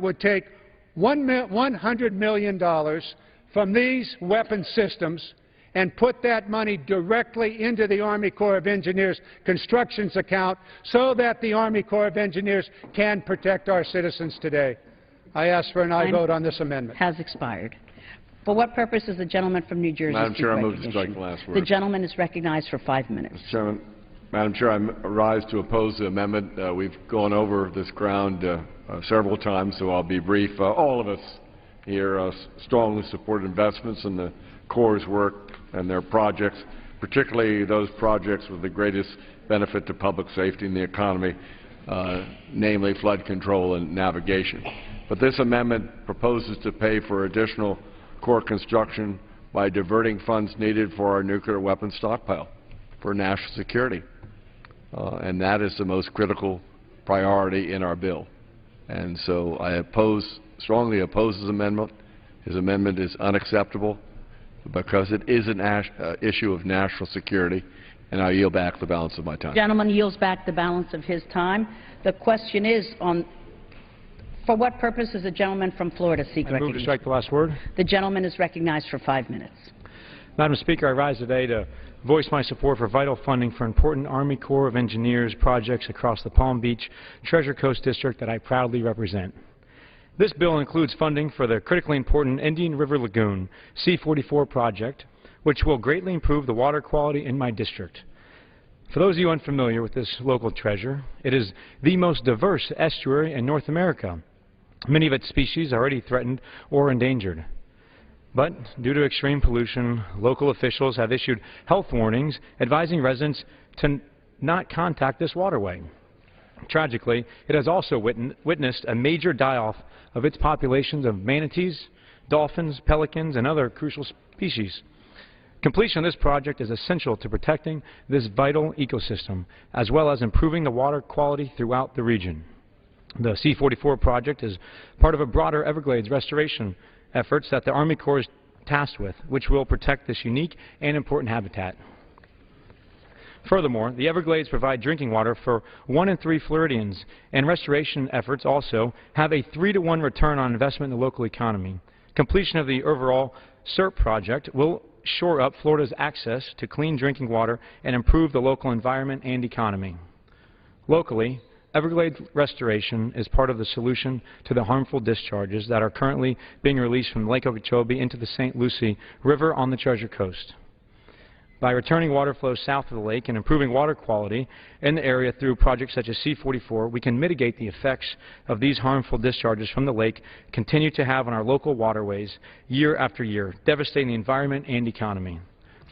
would take $100 million from these weapon systems and put that money directly into the Army Corps of Engineers constructions account so that the Army Corps of Engineers can protect our citizens today. I ask for an aye vote on this amendment. Has expired. For what purpose is the gentleman from New Jersey? Madam Chair, I move to strike the last word. The gentleman is recognized for 5 minutes. Mr. Chairman, Madam Chair, I rise to oppose the amendment. We've gone over this ground several times, so I'll be brief. All of us here strongly support investments in the Corps' work and their projects, particularly those projects with the greatest benefit to public safety and the economy, namely flood control and navigation. But this amendment proposes to pay for additional Corps construction by diverting funds needed for our nuclear weapons stockpile for national security. And that is the most critical priority in our bill. And so I strongly oppose his amendment. His amendment is unacceptable because it is an issue of national security, and I yield back the balance of my time. The gentleman yields back the balance of his time. The question is for what purpose does the gentleman from Florida seek recognition? I move to strike the last word. The gentleman is recognized for 5 minutes. Madam Speaker, I rise today to voice my support for vital funding for important Army Corps of Engineers projects across the Palm Beach Treasure Coast District that I proudly represent. This bill includes funding for the critically important Indian River Lagoon C-44 project, which will greatly improve the water quality in my district. For those of you unfamiliar with this local treasure, it is the most diverse estuary in North America. Many of its species are already threatened or endangered. But due to extreme pollution, local officials have issued health warnings advising residents to not contact this waterway. Tragically, it has also witnessed a major die-off of its populations of manatees, dolphins, pelicans, and other crucial species. Completion of this project is essential to protecting this vital ecosystem, as well as improving the water quality throughout the region. The C-44 project is part of a broader Everglades restoration efforts that the Army Corps is tasked with, which will protect this unique and important habitat. Furthermore, the Everglades provide drinking water for 1 in 3 Floridians, and restoration efforts also have a 3-to-1 return on investment in the local economy. Completion of the overall SERP project will shore up Florida's access to clean drinking water and improve the local environment and economy. Locally, Everglades restoration is part of the solution to the harmful discharges that are currently being released from Lake Okeechobee into the St. Lucie River on the Treasure Coast. By returning water flow south of the lake and improving water quality in the area through projects such as C-44, we can mitigate the effects of these harmful discharges from the lake continue to have on our local waterways year after year, devastating the environment and economy.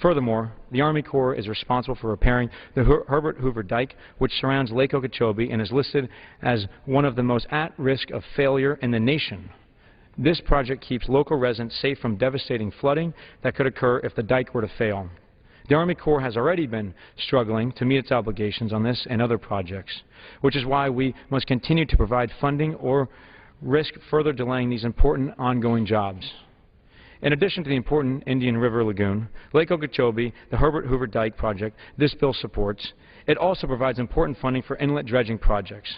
Furthermore, the Army Corps is responsible for repairing the Herbert Hoover Dike, which surrounds Lake Okeechobee and is listed as one of the most at risk of failure in the nation. This project keeps local residents safe from devastating flooding that could occur if the dike were to fail. The Army Corps has already been struggling to meet its obligations on this and other projects, which is why we must continue to provide funding or risk further delaying these important ongoing jobs. In addition to the important Indian River Lagoon, Lake Okeechobee, the Herbert Hoover Dike project this bill supports, it also provides important funding for inlet dredging projects.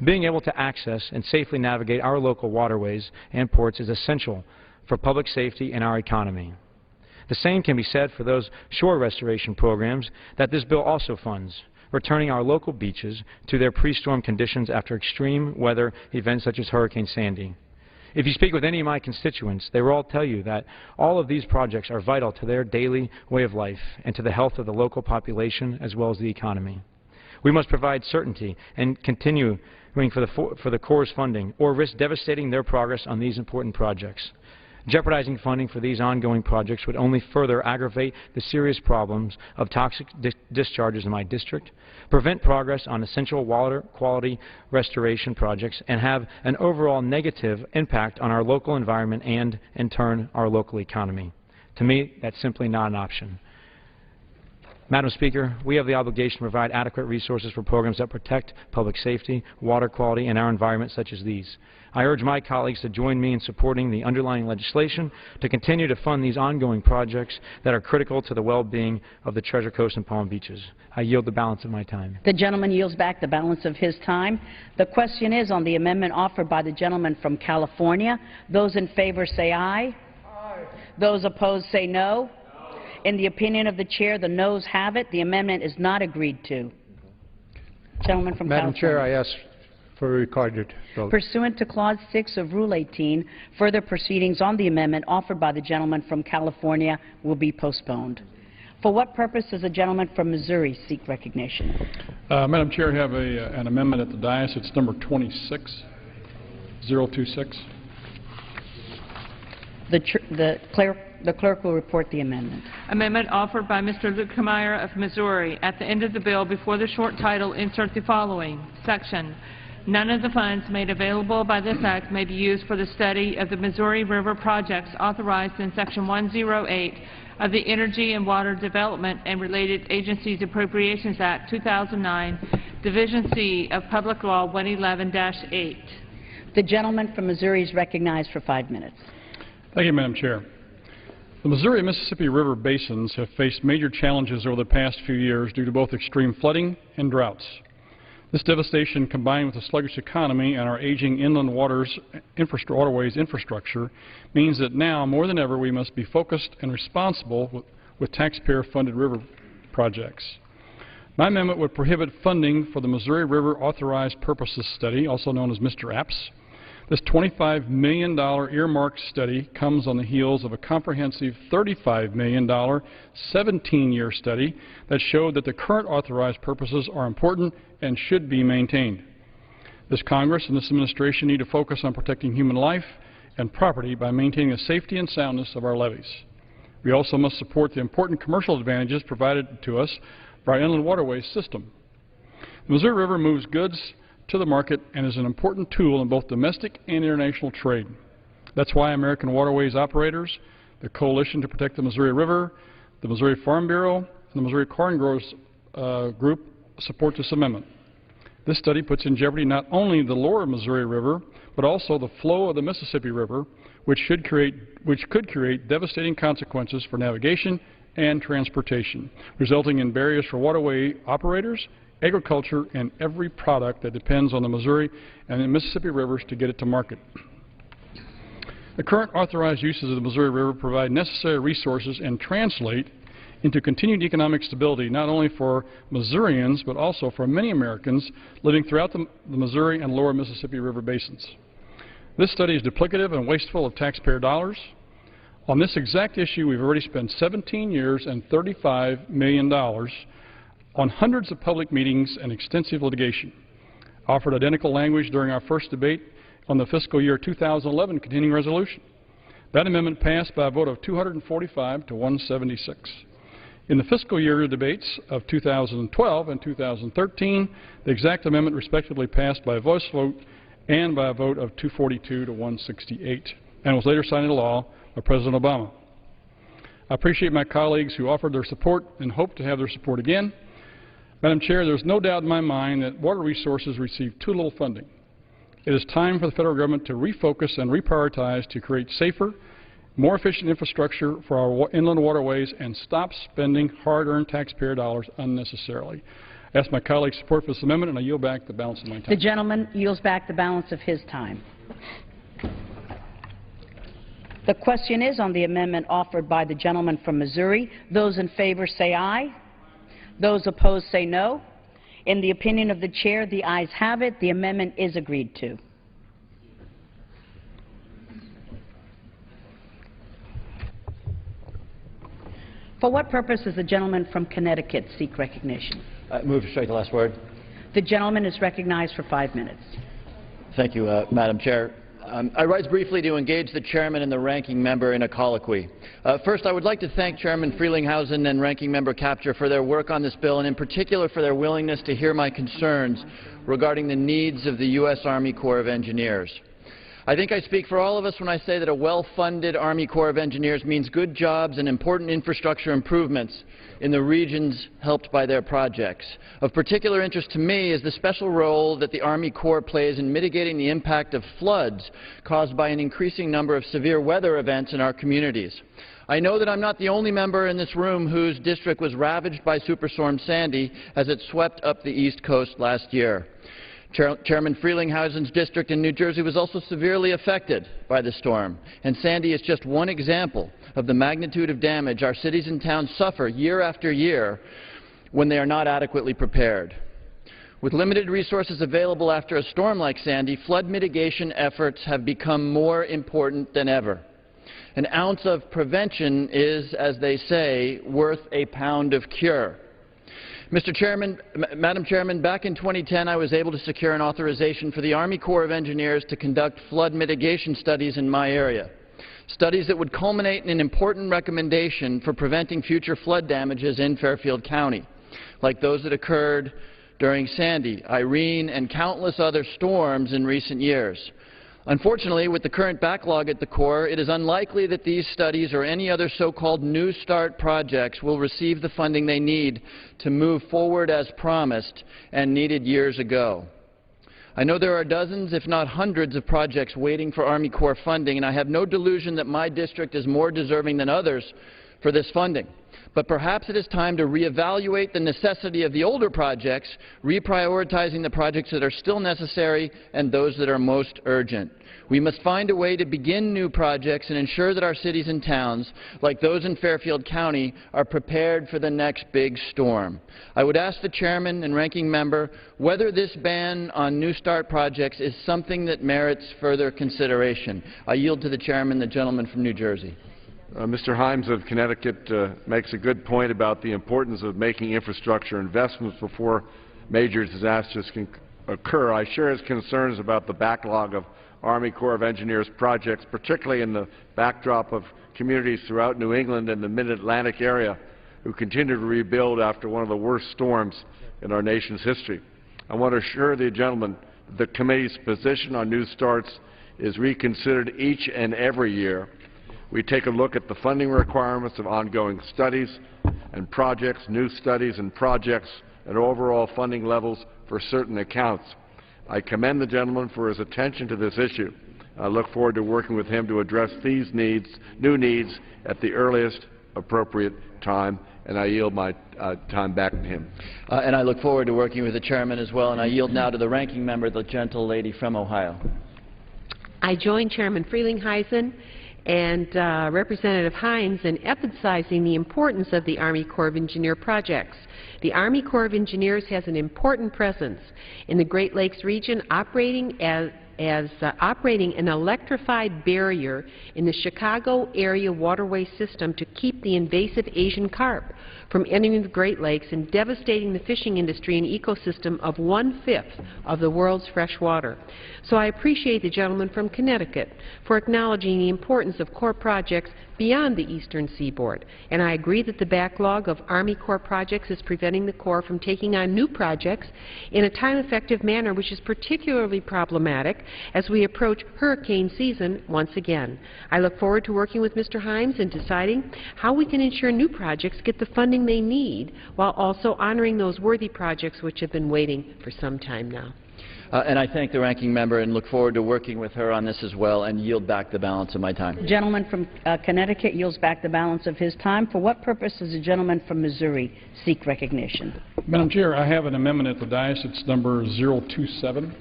Being able to access and safely navigate our local waterways and ports is essential for public safety and our economy. The same can be said for those shore restoration programs that this bill also funds, returning our local beaches to their pre-storm conditions after extreme weather events such as Hurricane Sandy. If you speak with any of my constituents, they will all tell you that all of these projects are vital to their daily way of life and to the health of the local population as well as the economy. We must provide certainty and continuing for the Corps' funding or risk devastating their progress on these important projects. Jeopardizing funding for these ongoing projects would only further aggravate the serious problems of toxic discharges in my district, prevent progress on essential water quality restoration projects, and have an overall negative impact on our local environment and, in turn, our local economy. To me, that's simply not an option. Madam Speaker, we have the obligation to provide adequate resources for programs that protect public safety, water quality, and our environment such as these. I urge my colleagues to join me in supporting the underlying legislation to continue to fund these ongoing projects that are critical to the well-being of the Treasure Coast and Palm Beaches. I yield the balance of my time. The gentleman yields back the balance of his time. The question is on the amendment offered by the gentleman from California. Those in favor say aye. Aye. Those opposed say no. In the opinion of the chair, the noes have it. The amendment is not agreed to. Gentleman from Madam California. Chair, I ask for a recorded vote. Pursuant to Clause 6 of Rule 18, further proceedings on the amendment offered by the gentleman from California will be postponed. For what purpose does the gentleman from Missouri seek recognition? Madam Chair, I have an amendment at the dais. It's number 26026. The clerk will report the amendment. Amendment offered by Mr. Lukemeyer of Missouri. At the end of the bill, before the short title, insert the following section. None of the funds made available by this act may be used for the study of the Missouri River projects authorized in Section 108 of the Energy and Water Development and Related Agencies Appropriations Act 2009, Division C of Public Law 111-8. The gentleman from Missouri is recognized for 5 minutes. Thank you, Madam Chair. The Missouri and Mississippi River basins have faced major challenges over the past few years due to both extreme flooding and droughts. This devastation, combined with a sluggish economy and our aging inland waterways infrastructure, means that now, more than ever, we must be focused and responsible with taxpayer-funded river projects. My amendment would prohibit funding for the Missouri River Authorized Purposes Study, also known as Mr. APPS. This $25 million earmarked study comes on the heels of a comprehensive $35 million 17-year study that showed that the current authorized purposes are important and should be maintained. This Congress and this administration need to focus on protecting human life and property by maintaining the safety and soundness of our levees. We also must support the important commercial advantages provided to us by our inland waterways system. The Missouri River moves goods to the market and is an important tool in both domestic and international trade. That's why American Waterways Operators, the Coalition to Protect the Missouri River, the Missouri Farm Bureau, and the Missouri Corn Growers Group support this amendment. This study puts in jeopardy not only the lower Missouri River, but also the flow of the Mississippi River, which could create devastating consequences for navigation and transportation, resulting in barriers for waterway operators, agriculture, and every product that depends on the Missouri and the Mississippi rivers to get it to market. The current authorized uses of the Missouri River provide necessary resources and translate into continued economic stability, not only for Missourians, but also for many Americans living throughout the Missouri and lower Mississippi River basins. This study is duplicative and wasteful of taxpayer dollars. On this exact issue, we've already spent 17 years and $35 million on hundreds of public meetings and extensive litigation. Offered identical language during our first debate on the fiscal year 2011 continuing resolution. That amendment passed by a vote of 245 to 176. In the fiscal year debates of 2012 and 2013, the exact amendment respectively passed by a voice vote and by a vote of 242 to 168, and was later signed into law by President Obama. I appreciate my colleagues who offered their support and hope to have their support again. Madam Chair, there is no doubt in my mind that water resources receive too little funding. It is time for the federal government to refocus and reprioritize to create safer, more efficient infrastructure for our inland waterways and stop spending hard-earned taxpayer dollars unnecessarily. I ask my colleagues' support for this amendment, and I yield back the balance of my time. The gentleman yields back the balance of his time. The question is on the amendment offered by the gentleman from Missouri. Those in favor say aye. Those opposed say no. In the opinion of the chair, the ayes have it. The amendment is agreed to. For what purpose does the gentleman from Connecticut seek recognition? I move to strike the last word. The gentleman is recognized for 5 minutes. Thank you, Madam Chair. I rise briefly to engage the Chairman and the Ranking Member in a colloquy. First, I would like to thank Chairman Frelinghuysen and Ranking Member Kaptur for their work on this bill, and in particular for their willingness to hear my concerns regarding the needs of the U.S. Army Corps of Engineers. I think I speak for all of us when I say that a well-funded Army Corps of Engineers means good jobs and important infrastructure improvements in the regions helped by their projects. Of particular interest to me is the special role that the Army Corps plays in mitigating the impact of floods caused by an increasing number of severe weather events in our communities. I know that I'm not the only member in this room whose district was ravaged by Superstorm Sandy as it swept up the East Coast last year. Chairman Frelinghuysen's district in New Jersey was also severely affected by the storm, and Sandy is just one example of the magnitude of damage our cities and towns suffer year after year when they are not adequately prepared. With limited resources available after a storm like Sandy, flood mitigation efforts have become more important than ever. An ounce of prevention is, as they say, worth a pound of cure. Madam Chairman, back in 2010, I was able to secure an authorization for the Army Corps of Engineers to conduct flood mitigation studies in my area, studies that would culminate in an important recommendation for preventing future flood damages in Fairfield County, like those that occurred during Sandy, Irene, and countless other storms in recent years. Unfortunately, with the current backlog at the Corps, it is unlikely that these studies or any other so-called New Start projects will receive the funding they need to move forward as promised and needed years ago. I know there are dozens, if not hundreds, of projects waiting for Army Corps funding, and I have no delusion that my district is more deserving than others for this funding. But perhaps it is time to reevaluate the necessity of the older projects, reprioritizing the projects that are still necessary and those that are most urgent. We must find a way to begin new projects and ensure that our cities and towns, like those in Fairfield County, are prepared for the next big storm. I would ask the Chairman and Ranking Member whether this ban on New Start projects is something that merits further consideration. I yield to the Chairman, the gentleman from New Jersey. Mr. Himes of Connecticut makes a good point about the importance of making infrastructure investments before major disasters can occur. I share his concerns about the backlog of Army Corps of Engineers projects, particularly in the backdrop of communities throughout New England and the Mid-Atlantic area who continue to rebuild after one of the worst storms in our nation's history. I want to assure the gentleman that the committee's position on New Starts is reconsidered each and every year. We take a look at the funding requirements of ongoing studies and projects, new studies and projects, and overall funding levels for certain accounts. I commend the gentleman for his attention to this issue. I look forward to working with him to address these new needs at the earliest appropriate time, and I yield my time back to him. And I look forward to working with the Chairman as well, and I yield now to the Ranking Member, the gentle lady from Ohio. I join Chairman Frelinghuysen and Representative Hines in emphasizing the importance of the Army Corps of Engineer projects. The Army Corps of Engineers has an important presence in the Great Lakes region, operating an electrified barrier in the Chicago area waterway system to keep the invasive Asian carp from entering the Great Lakes and devastating the fishing industry and ecosystem of 1/5 of the world's fresh water. So I appreciate the gentleman from Connecticut for acknowledging the importance of Corps projects beyond the eastern seaboard, and I agree that the backlog of Army Corps projects is preventing the Corps from taking on new projects in a time-effective manner, which is particularly problematic as we approach hurricane season once again. I look forward to working with Mr. Himes in deciding how we can ensure new projects get the funding they need while also honoring those worthy projects which have been waiting for some time now. And I thank the Ranking Member and look forward to working with her on this as well, and yield back the balance of my time. The gentleman from Connecticut yields back the balance of his time. For what purpose does the gentleman from Missouri seek recognition? Madam Chair, I have an amendment at the dais. It's number 027.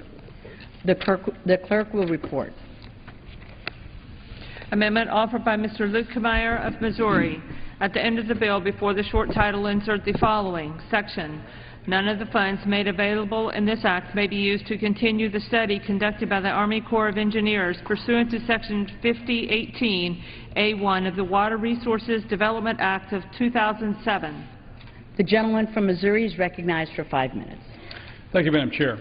The clerk will report. Amendment offered by Mr. Lukemeyer of Missouri. At the end of the bill, before the short title, insert the following section. None of the funds made available in this act may be used to continue the study conducted by the Army Corps of Engineers pursuant to Section 5018A1 of the Water Resources Development Act of 2007. The gentleman from Missouri is recognized for 5 minutes. Thank you, Madam Chair.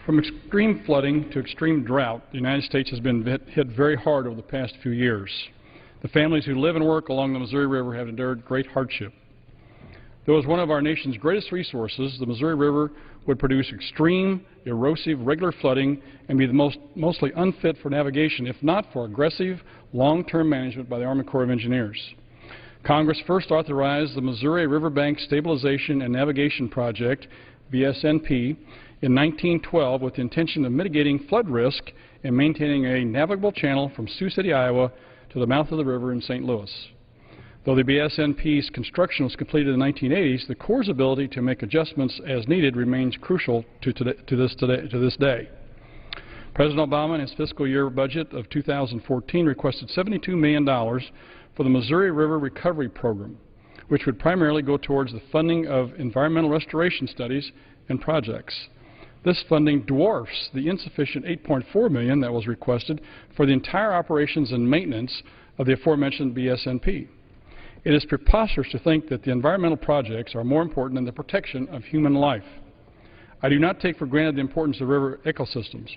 From extreme flooding to extreme drought, the United States has been hit very hard over the past few years. The families who live and work along the Missouri River have endured great hardship. Though as one of our nation's greatest resources, the Missouri River would produce extreme, erosive, regular flooding and be mostly unfit for navigation, if not for aggressive, long-term management by the Army Corps of Engineers. Congress first authorized the Missouri Riverbank Stabilization and Navigation Project, BSNP, in 1912 with the intention of mitigating flood risk and maintaining a navigable channel from Sioux City, Iowa, to the mouth of the river in St. Louis. Though the BSNP's construction was completed in the 1980s, the Corps' ability to make adjustments as needed remains crucial to this day. President Obama, in his fiscal year budget of 2014, requested $72 million for the Missouri River Recovery Program, which would primarily go towards the funding of environmental restoration studies and projects. This funding dwarfs the insufficient $8.4 million that was requested for the entire operations and maintenance of the aforementioned BSNP. It is preposterous to think that the environmental projects are more important than the protection of human life. I do not take for granted the importance of river ecosystems.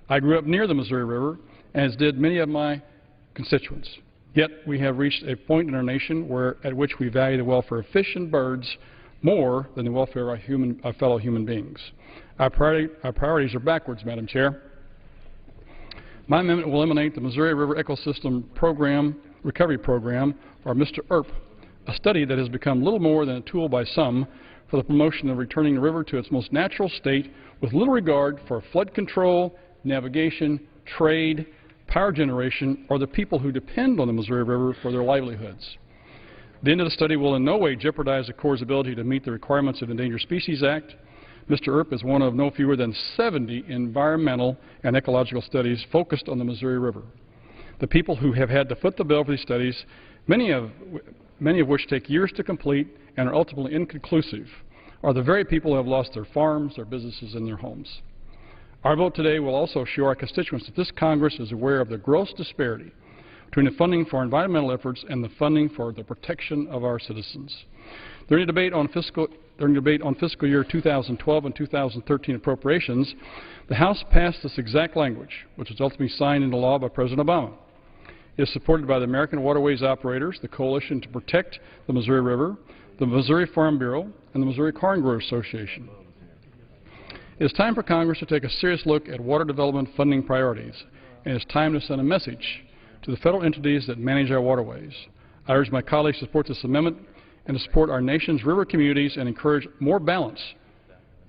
I grew up near the Missouri River, as did many of my constituents. Yet we have reached a point in our nation at which we value the welfare of fish and birds more than the welfare of fellow human beings. Our priorities are backwards, Madam Chair. My amendment will eliminate the Missouri River Ecosystem Recovery Program, or Mr. ERP, a study that has become little more than a tool by some for the promotion of returning the river to its most natural state with little regard for flood control, navigation, trade, power generation, or the people who depend on the Missouri River for their livelihoods. The end of the study will in no way jeopardize the Corps' ability to meet the requirements of the Endangered Species Act. Mr. ERP is one of no fewer than 70 environmental and ecological studies focused on the Missouri River. The people who have had to foot the bill for these studies, many of which take years to complete and are ultimately inconclusive, are the very people who have lost their farms, their businesses, and their homes. Our vote today will also show our constituents that this Congress is aware of the gross disparity between the funding for environmental efforts and the funding for the protection of our citizens. During the debate on fiscal year 2012 and 2013 appropriations, the House passed this exact language, which was ultimately signed into law by President Obama. It is supported by the American Waterways Operators, the Coalition to Protect the Missouri River, the Missouri Farm Bureau, and the Missouri Corn Growers Association. It is time for Congress to take a serious look at water development funding priorities, and it is time to send a message to the federal entities that manage our waterways. I urge my colleagues to support this amendment and to support our nation's river communities and encourage more balance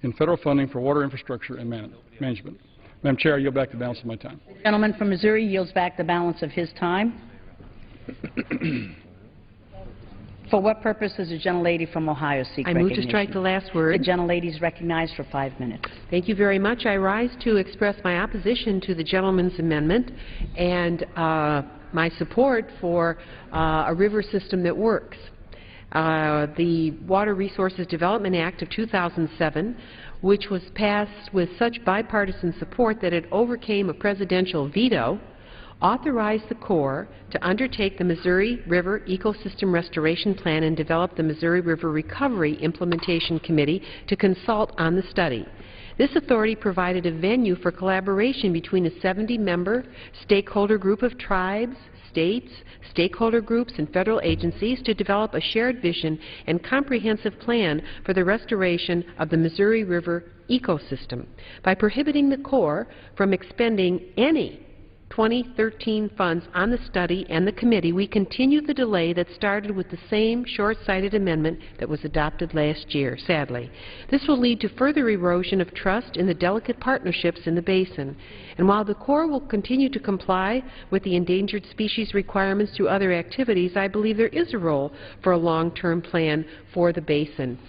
in federal funding for water infrastructure and management. Madam Chair, I yield back the balance of my time. The gentleman from Missouri yields back the balance of his time. For what purpose does the gentlelady from Ohio seek recognition? I move to strike the last word. The gentlelady is recognized for 5 minutes. Thank you very much. I rise to express my opposition to the gentleman's amendment and my support for a river system that works. The Water Resources Development Act of 2007, which was passed with such bipartisan support that it overcame a presidential veto, authorized the Corps to undertake the Missouri River Ecosystem Restoration Plan and develop the Missouri River Recovery Implementation Committee to consult on the study. This authority provided a venue for collaboration between a 70-member stakeholder group of tribes, states, stakeholder groups, and federal agencies to develop a shared vision and comprehensive plan for the restoration of the Missouri River ecosystem. By prohibiting the Corps from expending any 2013 funds on the study and the committee, we continue the delay that started with the same short-sighted amendment that was adopted last year, sadly. This will lead to further erosion of trust in the delicate partnerships in the basin. And while the Corps will continue to comply with the endangered species requirements through other activities, I believe there is a role for a long-term plan for the basin.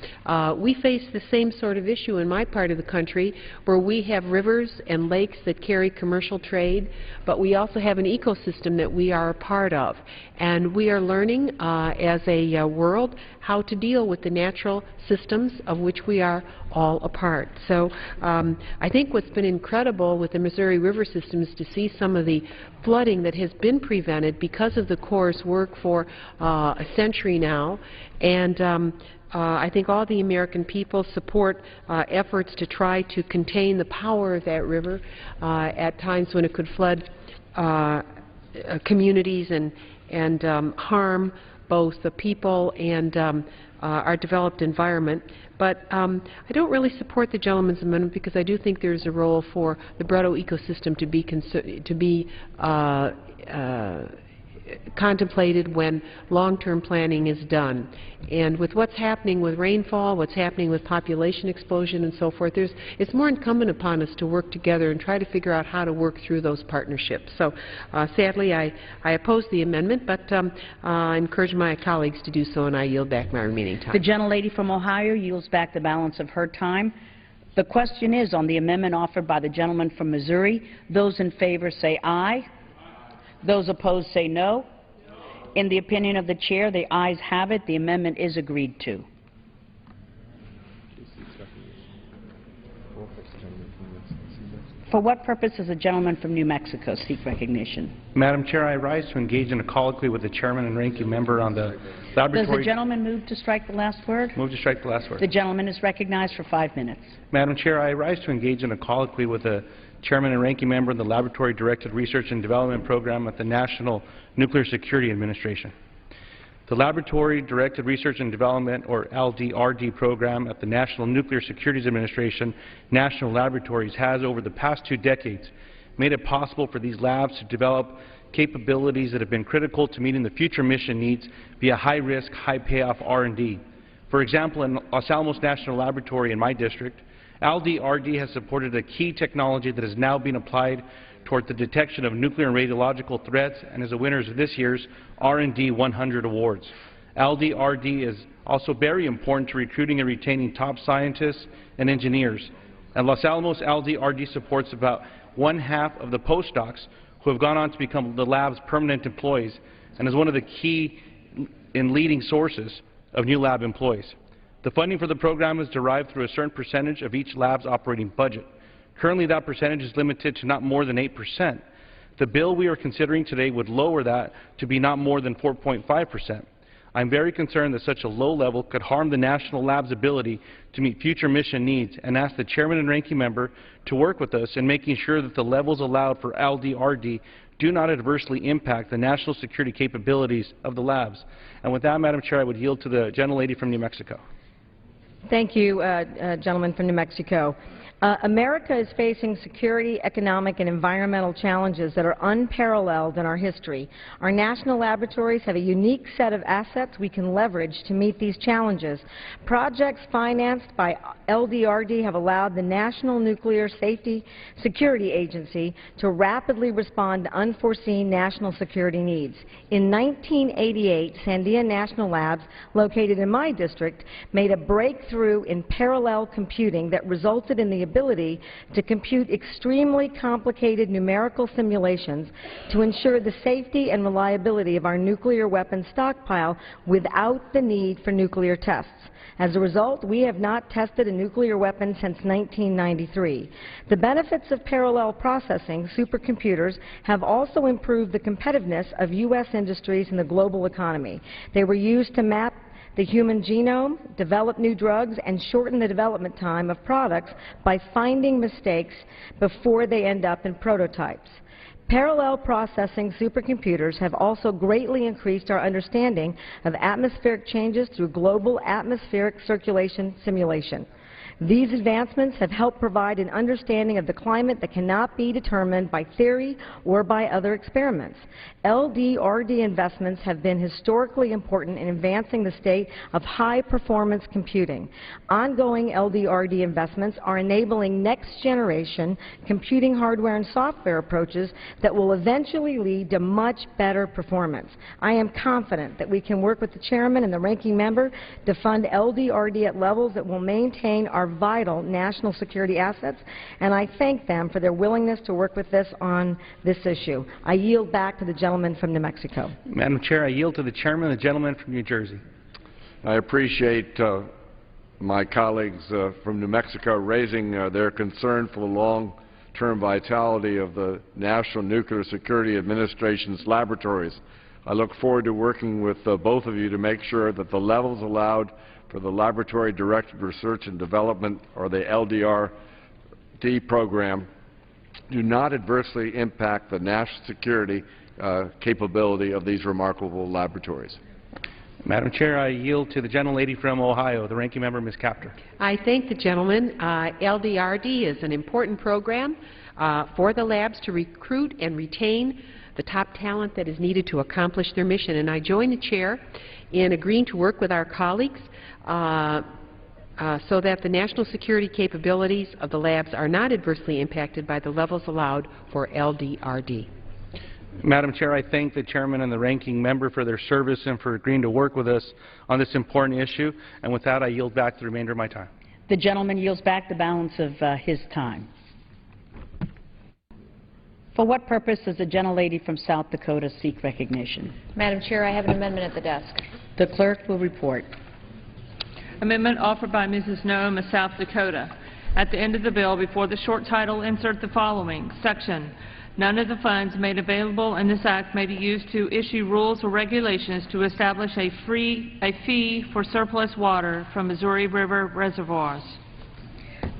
We face the same sort of issue in my part of the country, where we have rivers and lakes that carry commercial trade, but we also have an ecosystem that we are a part of. And we are learning as a world how to deal with the natural systems of which we are all a part. So I think what's been incredible with the Missouri River system is to see some of the flooding that has been prevented because of the Corps' work for a century now. And I think all the American people support efforts to try to contain the power of that river at times when it could flood communities and harm both the people and our developed environment. But I don't really support the gentleman's amendment because I do think there's a role for the Brown ecosystem to be contemplated when long-term planning is done. And with what's happening with rainfall, what's happening with population explosion and so forth, it's more incumbent upon us to work together and try to figure out how to work through those partnerships. So sadly, I oppose the amendment, but I encourage my colleagues to do so, and I yield back my remaining time. The gentlelady from Ohio yields back the balance of her time. The question is on the amendment offered by the gentleman from Missouri. Those in favor say aye. Those opposed say no. In the opinion of the chair, the ayes have it. The amendment is agreed to. For what purpose does the gentleman from New Mexico seek recognition? Madam Chair, I rise to engage in a colloquy with the chairman and ranking member on the laboratory. Does the gentleman move to strike the last word? Move to strike the last word. The gentleman is recognized for 5 minutes. Madam Chair, I rise to engage in a colloquy with the chairman and ranking member of the Laboratory Directed Research and Development Program at the National Nuclear Security Administration. The Laboratory Directed Research and Development, or LDRD, program at the National Nuclear Security Administration National Laboratories has, over the past 2 decades, made it possible for these labs to develop capabilities that have been critical to meeting the future mission needs via high-risk, high-payoff R&D. For example, in Los Alamos National Laboratory in my district, LDRD has supported a key technology that is now being applied toward the detection of nuclear and radiological threats and is a winner of this year's R&D 100 awards. LDRD is also very important to recruiting and retaining top scientists and engineers. At Los Alamos, LDRD supports about 1/2 of the postdocs who have gone on to become the lab's permanent employees and is one of the key and leading sources of new lab employees. The funding for the program is derived through a certain percentage of each lab's operating budget. Currently, that percentage is limited to not more than 8%. The bill we are considering today would lower that to be not more than 4.5%. I'm very concerned that such a low level could harm the national lab's ability to meet future mission needs and ask the chairman and ranking member to work with us in making sure that the levels allowed for LDRD do not adversely impact the national security capabilities of the labs. And with that, Madam Chair, I would yield to the gentlelady from New Mexico. Thank you, gentleman from New Mexico. America is facing security, economic, and environmental challenges that are unparalleled in our history. Our national laboratories have a unique set of assets we can leverage to meet these challenges. Projects financed by LDRD have allowed the National Nuclear Safety Security Agency to rapidly respond to unforeseen national security needs. In 1988, Sandia National Labs, located in my district, made a breakthrough in parallel computing that resulted in the ability to compute extremely complicated numerical simulations to ensure the safety and reliability of our nuclear weapons stockpile without the need for nuclear tests. As a result, we have not tested a nuclear weapon since 1993. The benefits of parallel processing, supercomputers, have also improved the competitiveness of U.S. industries in the global economy. They were used to map the human genome, develop new drugs, and shorten the development time of products by finding mistakes before they end up in prototypes. Parallel processing supercomputers have also greatly increased our understanding of atmospheric changes through global atmospheric circulation simulation. These advancements have helped provide an understanding of the climate that cannot be determined by theory or by other experiments. LDRD investments have been historically important in advancing the state of high-performance computing. Ongoing LDRD investments are enabling next-generation computing hardware and software approaches that will eventually lead to much better performance. I am confident that we can work with the chairman and the ranking member to fund LDRD at levels that will maintain our vital national security assets, and I thank them for their willingness to work with us on this issue. I yield back to the gentleman from New Mexico. Madam Chair, I yield to the chairman and the gentleman from New Jersey. I appreciate my colleagues from New Mexico raising their concern for the long-term vitality of the National Nuclear Security Administration's laboratories. I look forward to working with both of you to make sure that the levels allowed for the Laboratory Directed Research and Development, or the LDRD program, do not adversely impact the national security capability of these remarkable laboratories. Madam Chair, I yield to the gentlelady from Ohio, the ranking member, Ms. Kaptur. I thank the gentleman. LDRD is an important program for the labs to recruit and retain the top talent that is needed to accomplish their mission. And I join the chair in agreeing to work with our colleagues so that the national security capabilities of the labs are not adversely impacted by the levels allowed for LDRD. Madam Chair, I thank the chairman and the ranking member for their service and for agreeing to work with us on this important issue. And with that, I yield back the remainder of my time. The gentleman yields back the balance of his time. For what purpose does the gentlelady from South Dakota seek recognition? Madam Chair, I have an amendment at the desk. The clerk will report. Amendment offered by Mrs. Noem of South Dakota. At the end of the bill, before the short title, insert the following section. None of the funds made available in this act may be used to issue rules or regulations to establish a fee for surplus water from Missouri River reservoirs.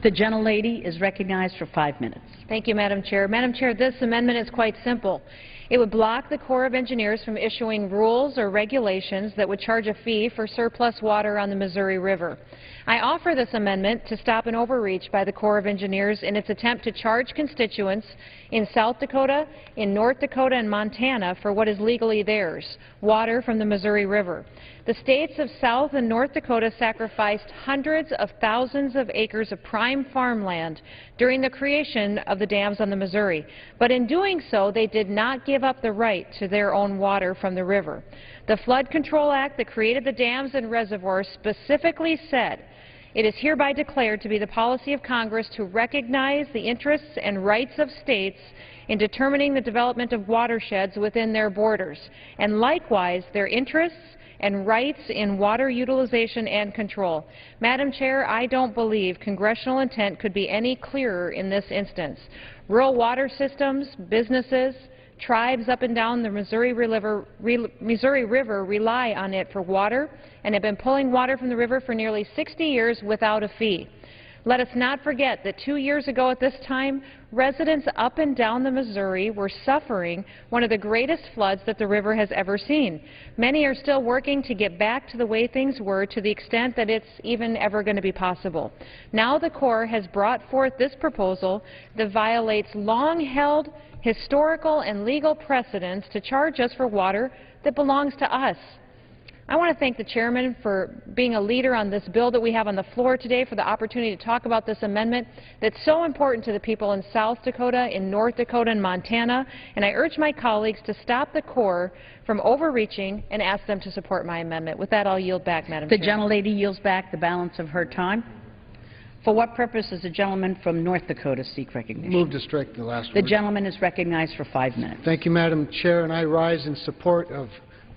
The gentlelady is recognized for 5 minutes. Thank you, Madam Chair. Madam Chair, this amendment is quite simple. It would block the Corps of Engineers from issuing rules or regulations that would charge a fee for surplus water on the Missouri River. I offer this amendment to stop an overreach by the Corps of Engineers in its attempt to charge constituents in South Dakota, in North Dakota, and Montana for what is legally theirs, water from the Missouri River. The states of South and North Dakota sacrificed hundreds of thousands of acres of prime farmland during the creation of the dams on the Missouri. But in doing so, they did not give up the right to their own water from the river. The Flood Control Act that created the dams and reservoirs specifically said, "It is hereby declared to be the policy of Congress to recognize the interests and rights of states in determining the development of watersheds within their borders, and likewise their interests and rights in water utilization and control." Madam Chair, I don't believe congressional intent could be any clearer in this instance. Rural water systems, businesses, tribes up and down the Missouri River rely on it for water and have been pulling water from the river for nearly 60 years without a fee. Let us not forget that 2 years ago at this time, residents up and down the Missouri were suffering one of the greatest floods that the river has ever seen. Many are still working to get back to the way things were, to the extent that it's even ever going to be possible. Now the Corps has brought forth this proposal that violates long-held historical and legal precedents to charge us for water that belongs to us. I want to thank the chairman for being a leader on this bill that we have on the floor today, for the opportunity to talk about this amendment that's so important to the people in South Dakota, in North Dakota, and Montana. And I urge my colleagues to stop the Corps from overreaching and ask them to support my amendment. With that, I'll yield back, Madam Chair. The gentlelady yields back the balance of her time. For what purpose does the gentleman from North Dakota seek recognition? Move to strike the last The word. gentleman is recognized for 5 minutes. Thank you, Madam Chair, and I rise in support of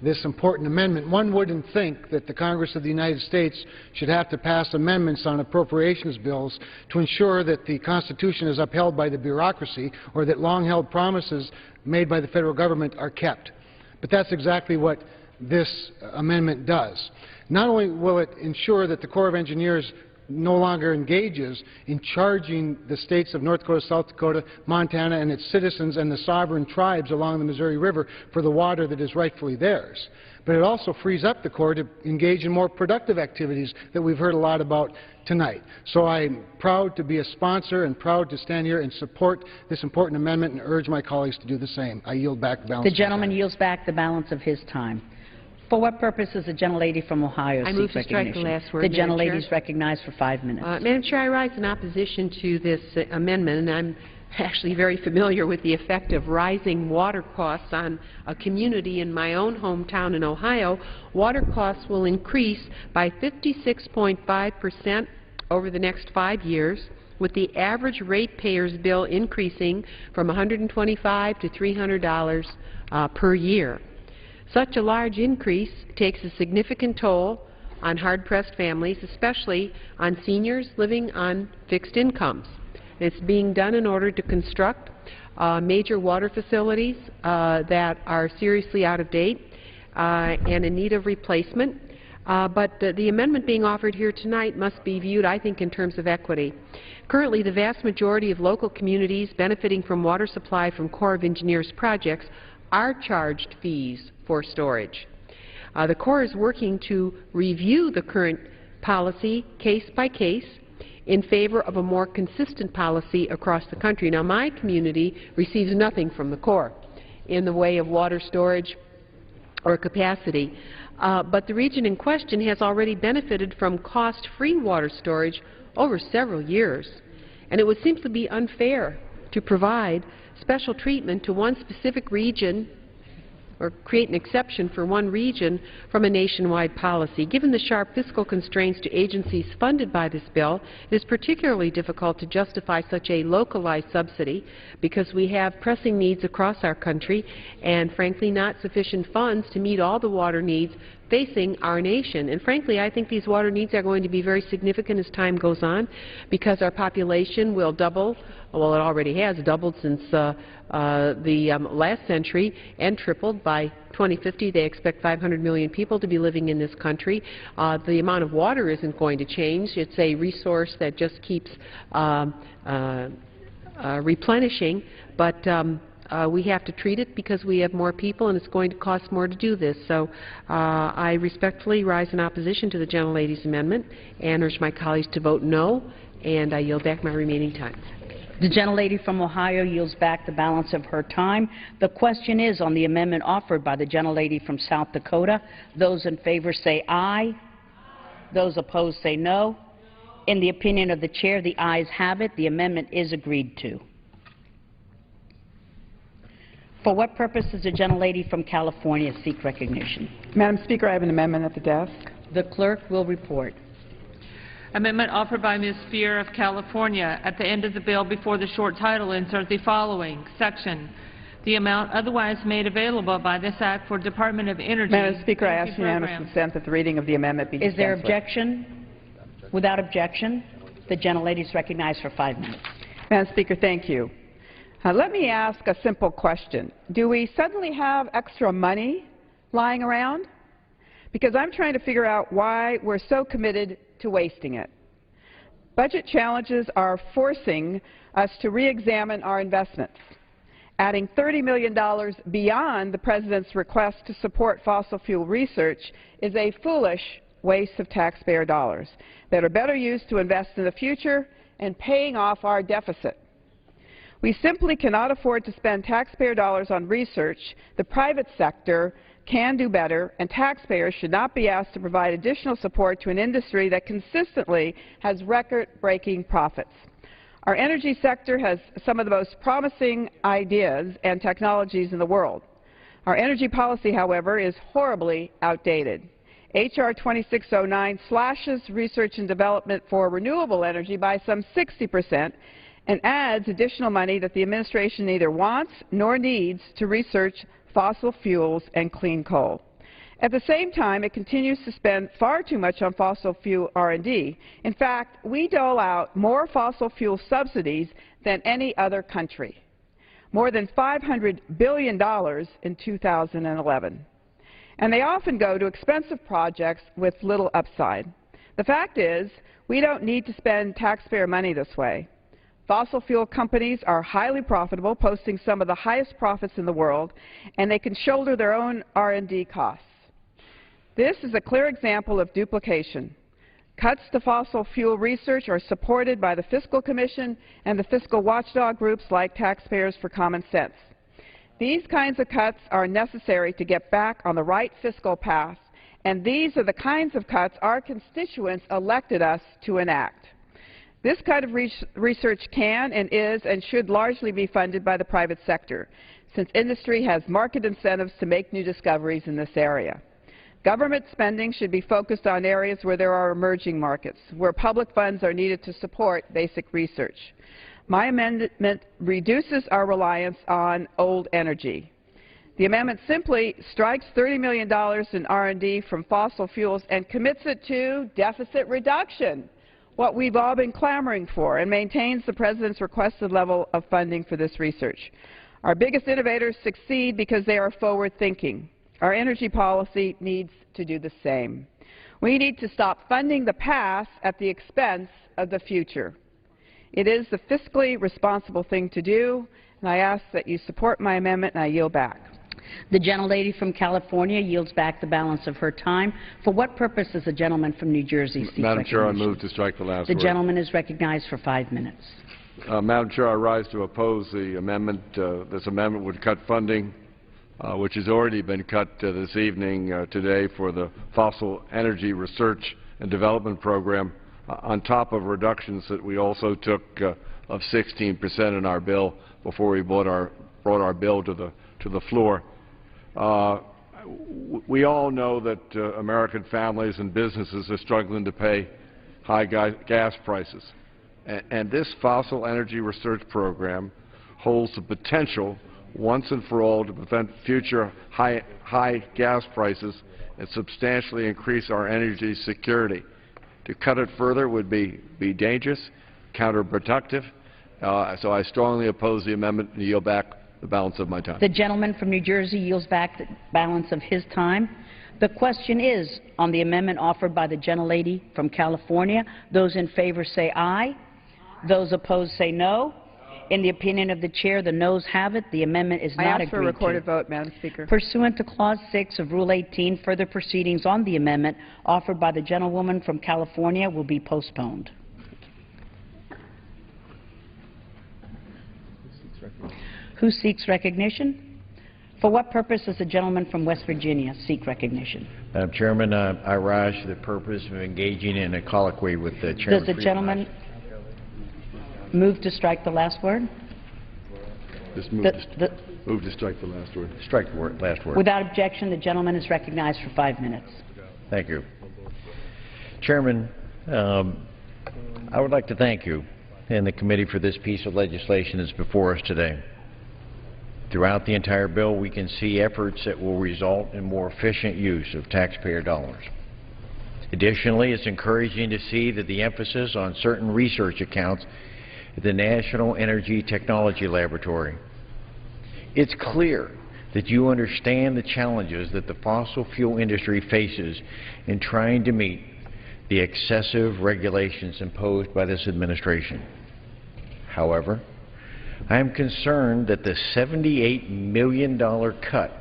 this important amendment. One wouldn't think that the Congress of the United States should have to pass amendments on appropriations bills to ensure that the Constitution is upheld by the bureaucracy or that long-held promises made by the federal government are kept. But that's exactly what this amendment does. Not only will it ensure that the Corps of Engineers no longer engages in charging the states of North Dakota, South Dakota, Montana, and its citizens and the sovereign tribes along the Missouri River for the water that is rightfully theirs, but it also frees up the Corps to engage in more productive activities that we've heard a lot about tonight. So I'm proud to be a sponsor and proud to stand here and support this important amendment and urge my colleagues to do the same. I yield back the balance. The gentleman yields back the balance of his time. For what purpose does the gentlelady from Ohio seek recognition? I move to strike the last word, The Madam gentlelady Chair. is recognized for 5 minutes. Madam Chair, I rise in opposition to this amendment, and I'm actually very familiar with the effect of rising water costs on a community in my own hometown in Ohio. Water costs will increase by 56.5% over the next 5 years, with the average ratepayer's bill increasing from $125 to $300 per year. Such a large increase takes a significant toll on hard-pressed families, especially on seniors living on fixed incomes. It's being done in order to construct major water facilities that are seriously out of date and in need of replacement. But the amendment being offered here tonight must be viewed, I think, in terms of equity. Currently, the vast majority of local communities benefiting from water supply from Corps of Engineers projects are charged fees for storage. The Corps is working to review the current policy case by case in favor of a more consistent policy across the country. Now, my community receives nothing from the Corps in the way of water storage or capacity, but the region in question has already benefited from cost-free water storage over several years, and it would simply be unfair to provide special treatment to one specific region or create an exception for one region from a nationwide policy. Given the sharp fiscal constraints to agencies funded by this bill, it is particularly difficult to justify such a localized subsidy because we have pressing needs across our country and, frankly, not sufficient funds to meet all the water needs facing our nation. And frankly, I think these water needs are going to be very significant as time goes on because our population will double. Well, it already has doubled since the last century and tripled. By 2050, they expect 500 million people to be living in this country. The amount of water isn't going to change. It's a resource that just keeps replenishing, but we have to treat it because we have more people and it's going to cost more to do this. So I respectfully rise in opposition to the gentlelady's amendment and urge my colleagues to vote no, and I yield back my remaining time. The gentlelady from Ohio yields back the balance of her time. The question is on the amendment offered by the gentlelady from South Dakota. Those in favor say aye. Those opposed say no. In the opinion of the chair, the ayes have it. The amendment is agreed to. For what purpose does the gentlelady from California seek recognition? Madam Speaker, I have an amendment at the desk. The clerk will report. Amendment offered by Ms. Spear of California. At the end of the bill, before the short title, insert the following section: the amount otherwise made available by this Act for Department of Energy. Madam Speaker, I ask unanimous consent that the reading of the amendment be dispensed with. Is there objection? Without objection, the gentlelady is recognized for 5 minutes. Madam Speaker, thank you. Let me ask a simple question. Do we suddenly have extra money lying around? Because I'm trying to figure out why we're so committed to wasting it. Budget challenges are forcing us to re-examine our investments. Adding $30 million beyond the President's request to support fossil fuel research is a foolish waste of taxpayer dollars that are better used to invest in the future and paying off our deficit. We simply cannot afford to spend taxpayer dollars on research. The private sector can do better, and taxpayers should not be asked to provide additional support to an industry that consistently has record-breaking profits. Our energy sector has some of the most promising ideas and technologies in the world. Our energy policy, however, is horribly outdated. H.R. 2609 slashes research and development for renewable energy by some 60% and adds additional money that the administration neither wants nor needs to research fossil fuels and clean coal. At the same time, it continues to spend far too much on fossil fuel R&D. In fact, we dole out more fossil fuel subsidies than any other country, more than $500 billion in 2011. And they often go to expensive projects with little upside. The fact is, we don't need to spend taxpayer money this way. Fossil fuel companies are highly profitable, posting some of the highest profits in the world, and they can shoulder their own R&D costs. This is a clear example of duplication. Cuts to fossil fuel research are supported by the Fiscal Commission and the fiscal watchdog groups like Taxpayers for Common Sense. These kinds of cuts are necessary to get back on the right fiscal path, and these are the kinds of cuts our constituents elected us to enact. This kind of research can and is and should largely be funded by the private sector, since industry has market incentives to make new discoveries in this area. Government spending should be focused on areas where there are emerging markets, where public funds are needed to support basic research. My amendment reduces our reliance on old energy. The amendment simply strikes $30 million in R&D from fossil fuels and commits it to deficit reduction, what we've all been clamoring for, and maintains the President's requested level of funding for this research. Our biggest innovators succeed because they are forward-thinking. Our energy policy needs to do the same. We need to stop funding the past at the expense of the future. It is the fiscally responsible thing to do, and I ask that you support my amendment, and I yield back. The gentlelady from California yields back the balance of her time. For what purpose does the gentleman from New Jersey seek Madam Chair, I recognition? move to strike the last The word. gentleman is recognized for 5 minutes. Madam Chair, I rise to oppose the amendment. This amendment would cut funding, which has already been cut this evening today for the Fossil Energy Research and Development Program, on top of reductions that we also took of 16% in our bill before we brought our bill to the floor. We all know that American families and businesses are struggling to pay high gas prices. And this fossil energy research program holds the potential once and for all to prevent future high gas prices and substantially increase our energy security. To cut it further would be dangerous, counterproductive, so I strongly oppose the amendment and yield back the balance of my time. The gentleman from New Jersey yields back the balance of his time. The question is on the amendment offered by the gentlelady from California. Those in favor say aye. Those opposed say no. In the opinion of the chair, the noes have it. The amendment is not agreed to. I ask for a recorded vote, Madam Speaker. Pursuant to Clause 6 of Rule 18, further proceedings on the amendment offered by the gentlewoman from California will be postponed. Who seeks recognition? For what purpose does the gentleman from West Virginia seek recognition? Madam Chairman, I rise for the purpose of engaging in a colloquy with the Chairman. Does the gentleman move to strike the last word? Just move to strike the last word. Strike the last word. Without objection, the gentleman is recognized for 5 minutes. Thank you. Chairman, I would like to thank you and the committee for this piece of legislation that's before us today. Throughout the entire bill, we can see efforts that will result in more efficient use of taxpayer dollars. Additionally, it's encouraging to see that the emphasis on certain research accounts at the National Energy Technology Laboratory. It's clear that you understand the challenges that the fossil fuel industry faces in trying to meet the excessive regulations imposed by this administration. However, I am concerned that the $78 million cut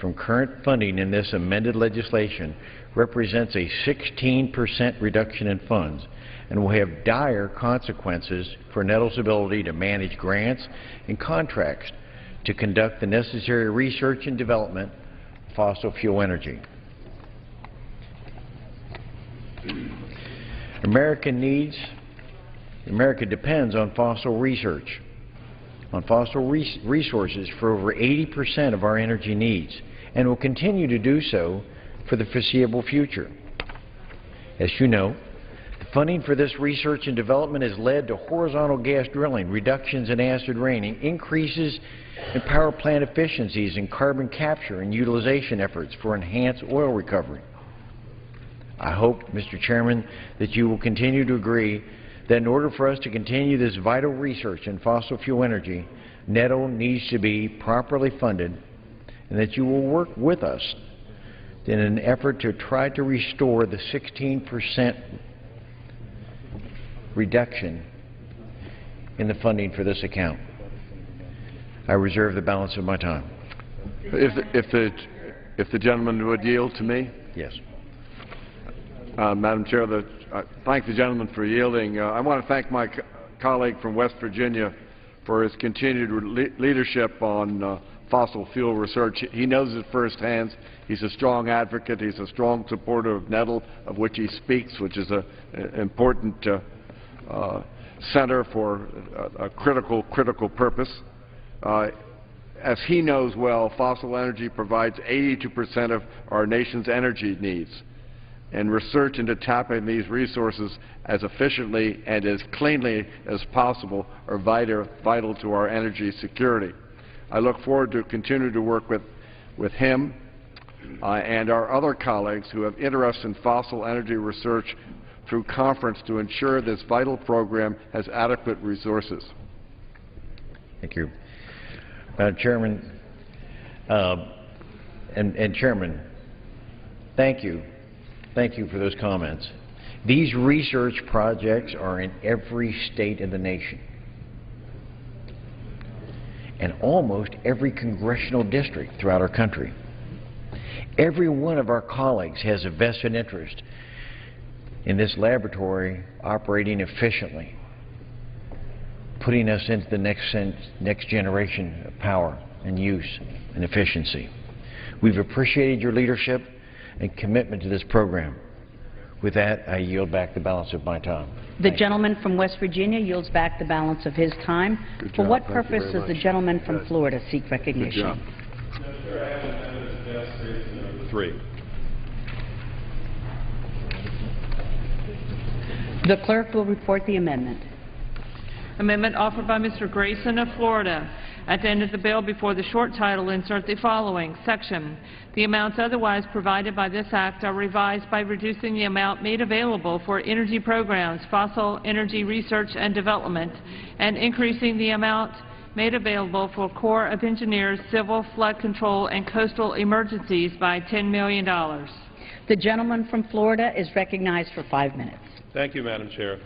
from current funding in this amended legislation represents a 16% reduction in funds and will have dire consequences for NETL's ability to manage grants and contracts to conduct the necessary research and development of fossil fuel energy. America depends on fossil research, on fossil resources for over 80% of our energy needs, and will continue to do so for the foreseeable future. As you know, the funding for this research and development has led to horizontal gas drilling, reductions in acid rain, increases in power plant efficiencies and carbon capture and utilization efforts for enhanced oil recovery. I hope, Mr. Chairman, that you will continue to agree that in order for us to continue this vital research in fossil fuel energy, NETL needs to be properly funded, and that you will work with us in an effort to try to restore the 16% reduction in the funding for this account. I reserve the balance of my time. If the gentleman would yield to me? Yes. Madam Chair, thank the gentleman for yielding. I want to thank my colleague from West Virginia for his continued leadership on fossil fuel research. He knows it firsthand. He's a strong advocate. He's a strong supporter of NETL, of which he speaks, which is an important center for a critical purpose. As he knows well, fossil energy provides 82% of our nation's energy needs, and research into tapping these resources as efficiently and as cleanly as possible are vital to our energy security. I look forward to continuing to work with him and our other colleagues who have interest in fossil energy research through conference to ensure this vital program has adequate resources. Thank you. Madam Chairman, and Chairman, thank you. Thank you for those comments. These research projects are in every state in the nation. and almost every congressional district throughout our country. Every one of our colleagues has a vested interest in this laboratory operating efficiently, putting us into the next generation of power and use and efficiency. We've appreciated your leadership and commitment to this program. With that, I yield back the balance of my time. The gentleman from West Virginia yields back the balance of his time. For what purpose does the gentleman from Florida seek recognition? Good job. 3. The clerk will report the amendment. Amendment offered by Mr. Grayson of Florida. At the end of the bill, before the short title, insert the following section. The amounts otherwise provided by this Act are revised by reducing the amount made available for energy programs, fossil energy research and development, and increasing the amount made available for Corps of Engineers, civil flood control, and coastal emergencies by $10 million. The gentleman from Florida is recognized for 5 minutes. Thank you, Madam Chair.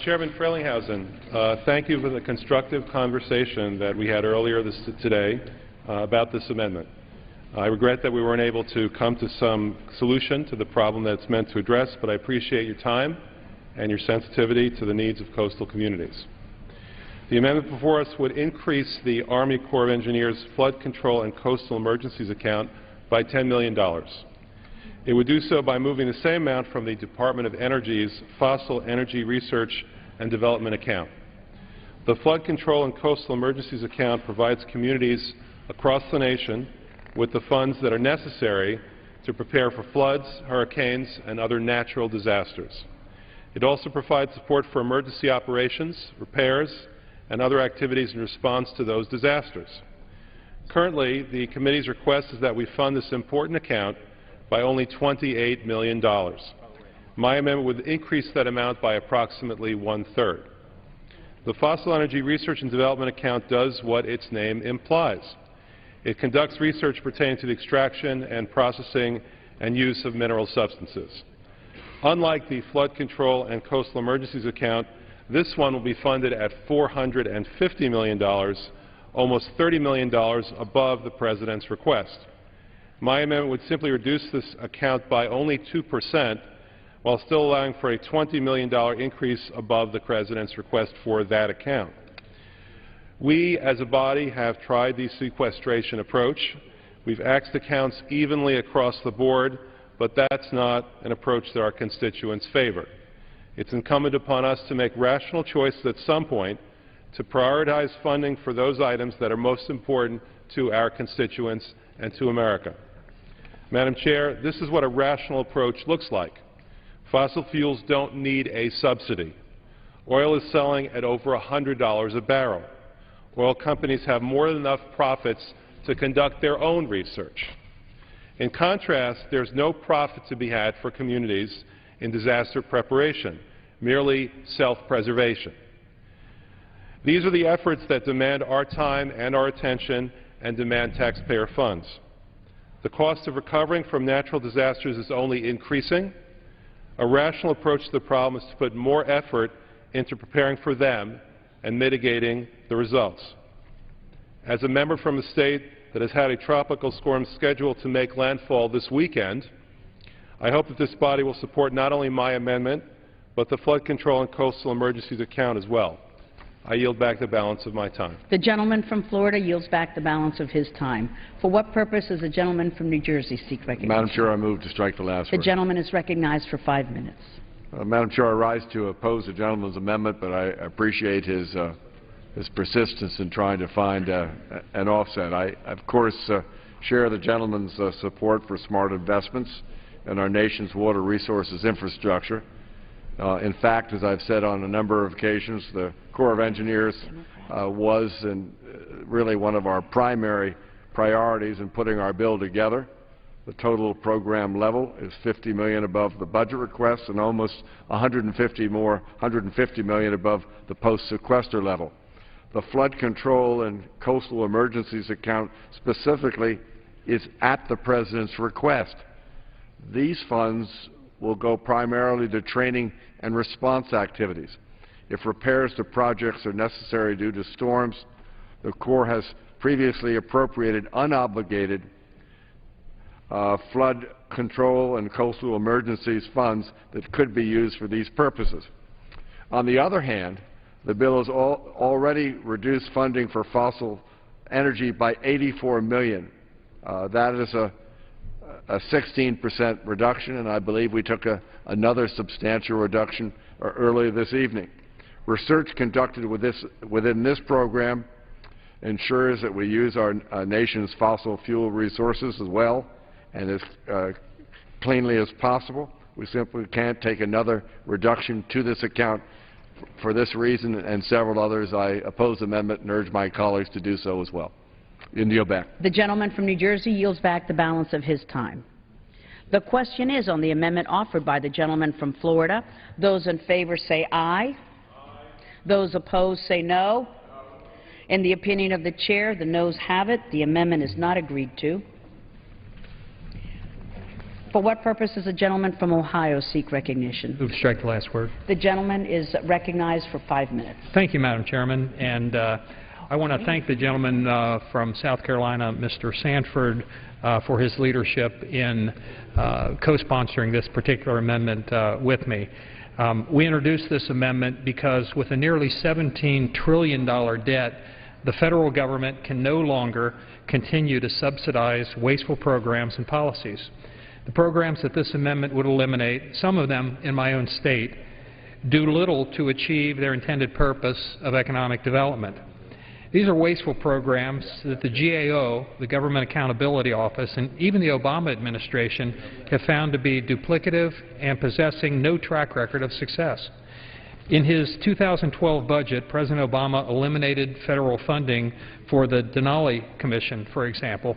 Chairman Frelinghuysen, thank you for the constructive conversation that we had earlier today about this amendment. I regret that we weren't able to come to some solution to the problem that it's meant to address, but I appreciate your time and your sensitivity to the needs of coastal communities. The amendment before us would increase the Army Corps of Engineers Flood Control and Coastal Emergencies account by $10 million. It would do so by moving the same amount from the Department of Energy's Fossil Energy Research and Development account. The Flood Control and Coastal Emergencies account provides communities across the nation with the funds that are necessary to prepare for floods, hurricanes, and other natural disasters. It also provides support for emergency operations, repairs, and other activities in response to those disasters. Currently, the committee's request is that we fund this important account by only $28 million. My amendment would increase that amount by approximately 1/3. The Fossil Energy Research and Development account does what its name implies. It conducts research pertaining to the extraction and processing and use of mineral substances. Unlike the Flood Control and Coastal Emergencies account, this one will be funded at $450 million, almost $30 million above the President's request. My amendment would simply reduce this account by only 2%, while still allowing for a $20 million increase above the President's request for that account. We, as a body, have tried the sequestration approach. We've axed accounts evenly across the board, but that's not an approach that our constituents favor. It's incumbent upon us to make rational choices at some point to prioritize funding for those items that are most important to our constituents and to America. Madam Chair, this is what a rational approach looks like. Fossil fuels don't need a subsidy. Oil is selling at over $100 a barrel. Oil companies have more than enough profits to conduct their own research. In contrast, there's no profit to be had for communities in disaster preparation, merely self-preservation. These are the efforts that demand our time and our attention and demand taxpayer funds. The cost of recovering from natural disasters is only increasing. A rational approach to the problem is to put more effort into preparing for them and mitigating the results. As a member from a state that has had a tropical storm scheduled to make landfall this weekend, I hope that this body will support not only my amendment, but the Flood Control and Coastal Emergencies account as well. I yield back the balance of my time. The gentleman from Florida yields back the balance of his time. For what purpose does the gentleman from New Jersey seek recognition? Madam Chair, I move to strike the last word. The gentleman is recognized for 5 minutes. Madam Chair, I rise to oppose the gentleman's amendment, but I appreciate his persistence in trying to find an offset. I, of course, share the gentleman's support for smart investments in our nation's water resources infrastructure. In fact, as I've said on a number of occasions, the Corps of Engineers was really one of our primary priorities in putting our bill together. The total program level is $50 million above the budget request and almost $150 million above the post-sequester level. The Flood Control and Coastal Emergencies account specifically is at the President's request. These funds will go primarily to training and response activities. If repairs to projects are necessary due to storms, The Corps has previously appropriated unobligated flood control and coastal emergencies funds that could be used for these purposes. On the other hand, the bill has already reduced funding for fossil energy by $84 million. That is a 16% reduction, and I believe we took another substantial reduction earlier this evening. Research conducted within this program ensures that we use our nation's fossil fuel resources as well and as cleanly as possible. We simply can't take another reduction to this account. For this reason and several others, I oppose the amendment and urge my colleagues to do so as well. And yield back. The gentleman from New Jersey yields back the balance of his time. The question is on the amendment offered by the gentleman from Florida. Those in favor say aye. Those opposed say no. In the opinion of the chair, the noes have it. The amendment is not agreed to. For what purpose does the gentleman from Ohio seek recognition? Move to strike the last word. The gentleman is recognized for 5 minutes. Thank you, Madam Chairman. And I want to thank the gentleman from South Carolina, Mr. Sanford, for his leadership in co-sponsoring this particular amendment with me. We introduced this amendment because with a nearly $17 trillion debt, the federal government can no longer continue to subsidize wasteful programs and policies. The programs that this amendment would eliminate, some of them in my own state, do little to achieve their intended purpose of economic development. These are wasteful programs that the GAO, the Government Accountability Office, and even the Obama administration have found to be duplicative and possessing no track record of success. In his 2012 budget, President Obama eliminated federal funding for the Denali Commission, for example.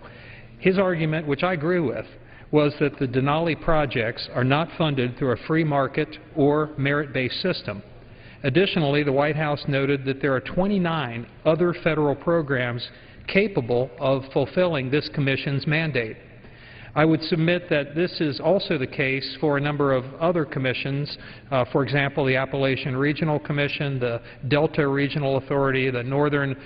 His argument, which I agree with, was that the Denali projects are not funded through a free market or merit-based system. Additionally, the White House noted that there are 29 other federal programs capable of fulfilling this Commission's mandate. I would submit that this is also the case for a number of other commissions, for example, the Appalachian Regional Commission, the Delta Regional Authority, the Northern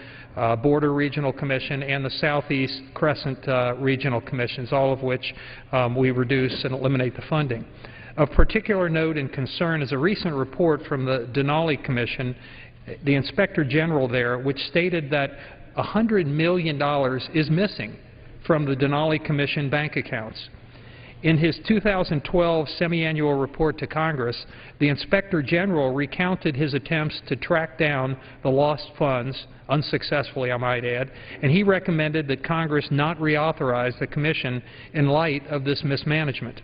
Border Regional Commission, and the Southeast Crescent Regional Commissions, all of which we reduce and eliminate the funding. Of particular note and concern is a recent report from the Denali Commission, the Inspector General there, which stated that $100 million is missing from the Denali Commission bank accounts. In his 2012 semi-annual report to Congress, the Inspector General recounted his attempts to track down the lost funds, unsuccessfully I might add, and he recommended that Congress not reauthorize the Commission in light of this mismanagement.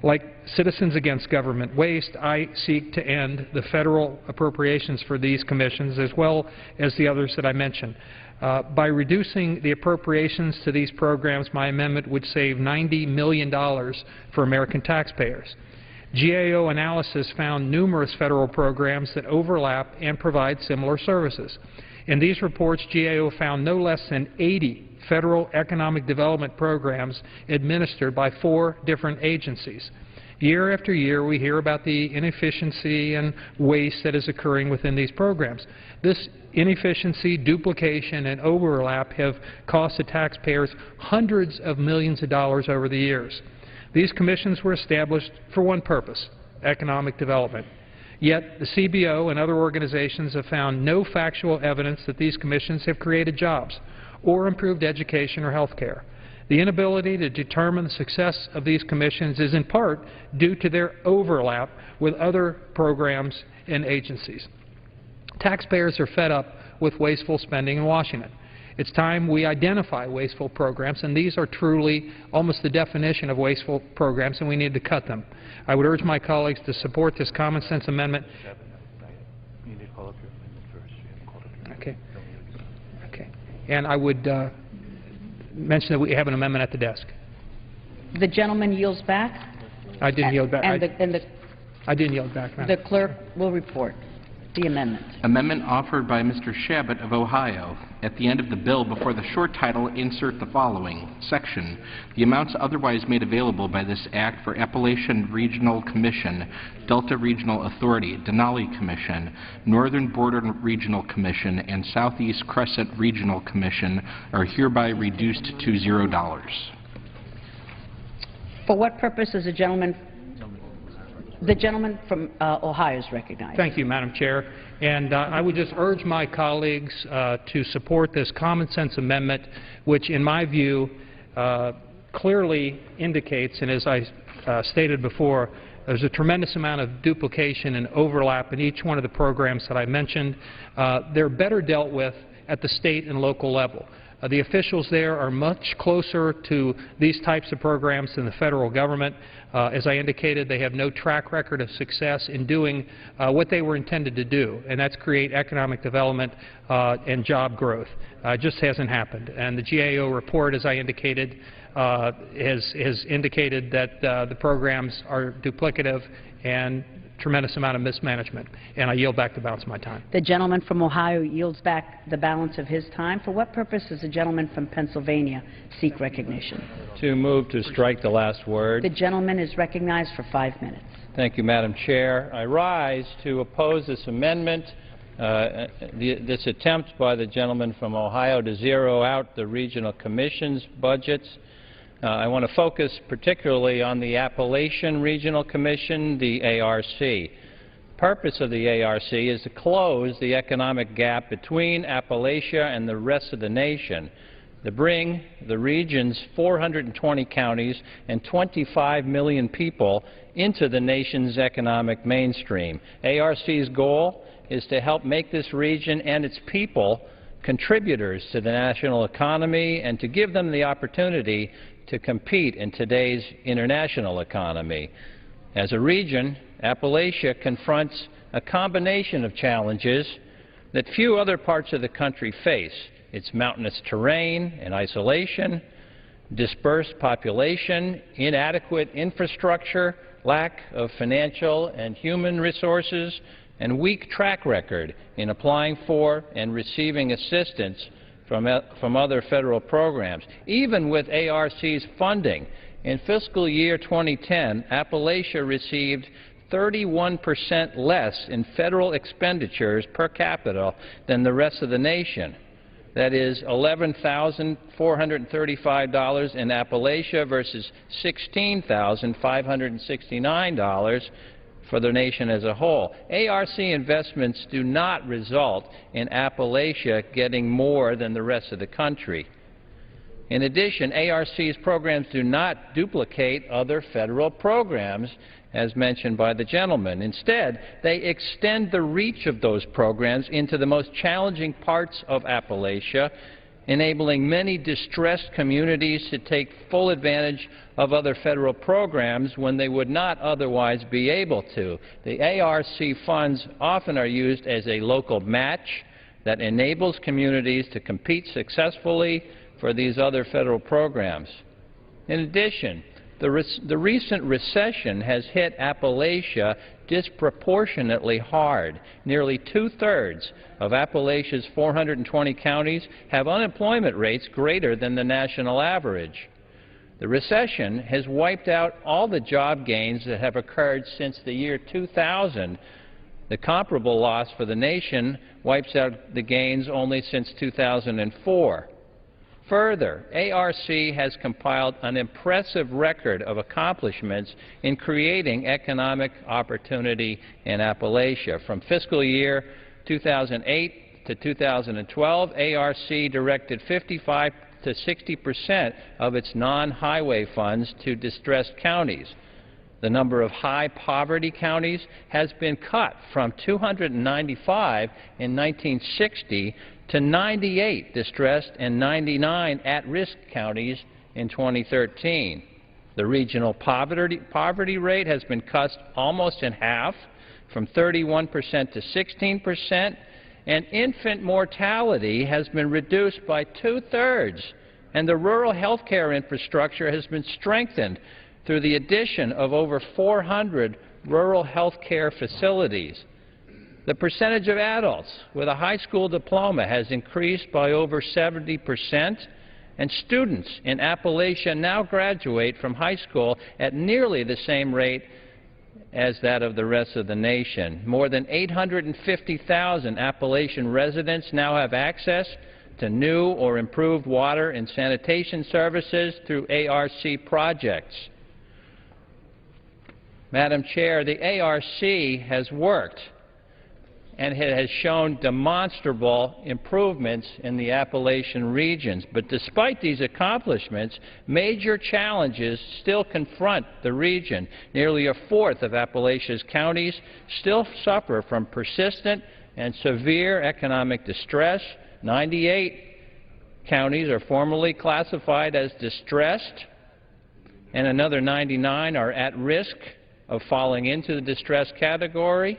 Like Citizens Against Government Waste, I seek to end the federal appropriations for these commissions as well as the others that I mentioned. By reducing the appropriations to these programs, my amendment would save $90 million for American taxpayers. GAO analysis found numerous federal programs that overlap and provide similar services. In these reports, GAO found no less than 80 federal economic development programs administered by 4 different agencies. Year after year, we hear about the inefficiency and waste that is occurring within these programs. This inefficiency, duplication, and overlap have cost the taxpayers hundreds of millions of dollars over the years. These commissions were established for one purpose: economic development. Yet the CBO and other organizations have found no factual evidence that these commissions have created jobs or improved education or health care. The inability to determine the success of these commissions is in part due to their overlap with other programs and agencies. Taxpayers are fed up with wasteful spending in Washington. It's time we identify wasteful programs, and these are truly almost the definition of wasteful programs, and we need to cut them. I would urge my colleagues to support this common sense amendment. Okay. Okay. And I would mention that we have an amendment at the desk. The gentleman yields back. I didn't yield back. And I didn't yield back, ma'am. The clerk will report. The amendment. Amendment offered by Mr. Shabbat of Ohio. At the end of the bill, before the short title, insert the following section. The amounts otherwise made available by this act for Appalachian Regional Commission, Delta Regional Authority, Denali Commission, Northern Border Regional Commission, and Southeast Crescent Regional Commission are hereby reduced to $0. For what purpose is the gentleman from Ohio is recognized? Thank you, Madam Chair. And I would just urge my colleagues to support this common sense amendment, which in my view clearly indicates, and as I stated before, there's a tremendous amount of duplication and overlap in each one of the programs that I mentioned. They're better dealt with at the state and local level. The officials there are much closer to these types of programs than the federal government. As I indicated, they have no track record of success in doing what they were intended to do, and that's create economic development and job growth. It just hasn't happened. And the GAO report, as I indicated, has indicated that the programs are duplicative and tremendous amount of mismanagement. And I yield back the balance of my time. The gentleman from Ohio yields back the balance of his time. For what purpose does the gentleman from Pennsylvania seek recognition? To move to strike the last word. The gentleman is recognized for 5 minutes. Thank you, Madam Chair. I rise to oppose this amendment, this attempt by the gentleman from Ohio to zero out the regional commission's budgets. I want to focus particularly on the Appalachian Regional Commission, the ARC. The purpose of the ARC is to close the economic gap between Appalachia and the rest of the nation, to bring the region's 420 counties and 25 million people into the nation's economic mainstream. ARC's goal is to help make this region and its people contributors to the national economy and to give them the opportunity to compete in today's international economy. As a region, Appalachia confronts a combination of challenges that few other parts of the country face. Its mountainous terrain and isolation, dispersed population, inadequate infrastructure, lack of financial and human resources, and weak track record in applying for and receiving assistance from other federal programs. Even with ARC's funding, in fiscal year 2010, Appalachia received 31% less in federal expenditures per capita than the rest of the nation. That is $11,435 in Appalachia versus $16,569 for the nation as a whole. ARC investments do not result in Appalachia getting more than the rest of the country. In addition, ARC's programs do not duplicate other federal programs, as mentioned by the gentleman. Instead, they extend the reach of those programs into the most challenging parts of Appalachia, enabling many distressed communities to take full advantage of other federal programs when they would not otherwise be able to. The ARC funds often are used as a local match that enables communities to compete successfully for these other federal programs. In addition, the recent recession has hit Appalachia disproportionately hard. Nearly two-thirds of Appalachia's 420 counties have unemployment rates greater than the national average. The recession has wiped out all the job gains that have occurred since the year 2000. The comparable loss for the nation wipes out the gains only since 2004. Further, ARC has compiled an impressive record of accomplishments in creating economic opportunity in Appalachia. From fiscal year 2008 to 2012, ARC directed 55 to 60% of its non-highway funds to distressed counties. The number of high-poverty counties has been cut from 295 in 1960 to 98 distressed and 99 at-risk counties in 2013. The regional poverty rate has been cut almost in half, from 31% to 16%, and infant mortality has been reduced by two-thirds, and the rural health care infrastructure has been strengthened through the addition of over 400 rural health care facilities. The percentage of adults with a high school diploma has increased by over 70%, and students in Appalachia now graduate from high school at nearly the same rate as that of the rest of the nation. More than 850,000 Appalachian residents now have access to new or improved water and sanitation services through ARC projects. Madam Chair, the ARC has worked, and it has shown demonstrable improvements in the Appalachian regions. But despite these accomplishments, major challenges still confront the region. Nearly a fourth of Appalachia's counties still suffer from persistent and severe economic distress. 98 counties are formally classified as distressed, and another 99 are at risk of falling into the distressed category.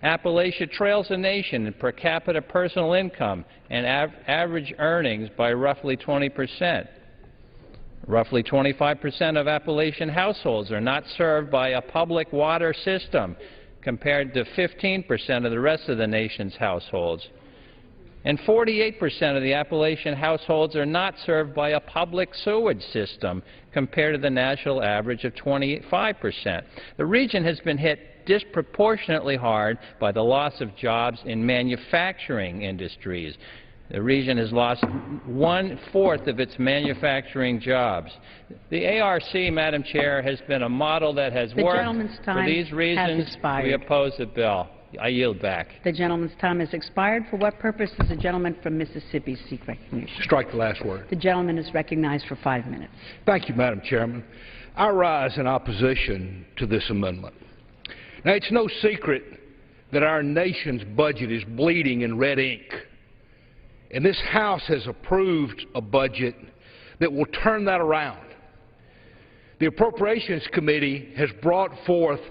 Appalachia trails the nation in per capita personal income and average earnings by roughly 20%. Roughly 25% of Appalachian households are not served by a public water system, compared to 15% of the rest of the nation's households. And 48% of the Appalachian households are not served by a public sewage system, compared to the national average of 25%. The region has been hit disproportionately hard by the loss of jobs in manufacturing industries. The region has lost 1/4 of its manufacturing jobs. The ARC, Madam Chair, has been a model that has worked. For these reasons, we oppose the bill. I yield back. The gentleman's time has expired. For what purpose does the gentleman from Mississippi seek recognition? Strike the last word. The gentleman is recognized for 5 minutes. Thank you, Madam Chairman. I rise in opposition to this amendment. Now, it's no secret that our nation's budget is bleeding in red ink, and this House has approved a budget that will turn that around. The Appropriations Committee has brought forth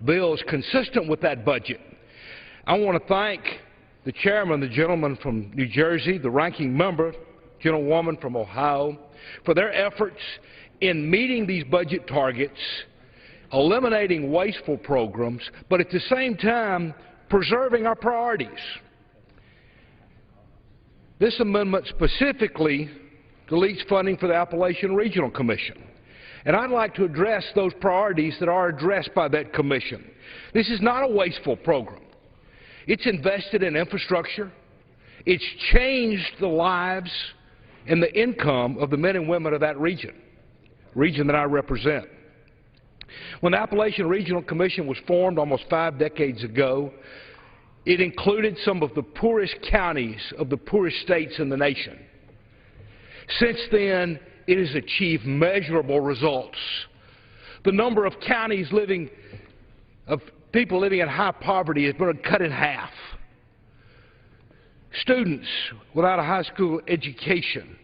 bills consistent with that budget. I want to thank the chairman, the gentleman from New Jersey, the ranking member, gentlewoman from Ohio, for their efforts in meeting these budget targets, eliminating wasteful programs, but at the same time preserving our priorities. This amendment specifically deletes funding for the Appalachian Regional Commission. And I'd like to address those priorities that are addressed by that commission. This is not a wasteful program. It's invested in infrastructure. It's changed the lives and the income of the men and women of that region that I represent. When the Appalachian Regional Commission was formed almost 5 decades ago, it included some of the poorest counties of the poorest states in the nation. Since then, it has achieved measurable results. The number of counties of people living in high poverty has been cut in half. Students without a high school education,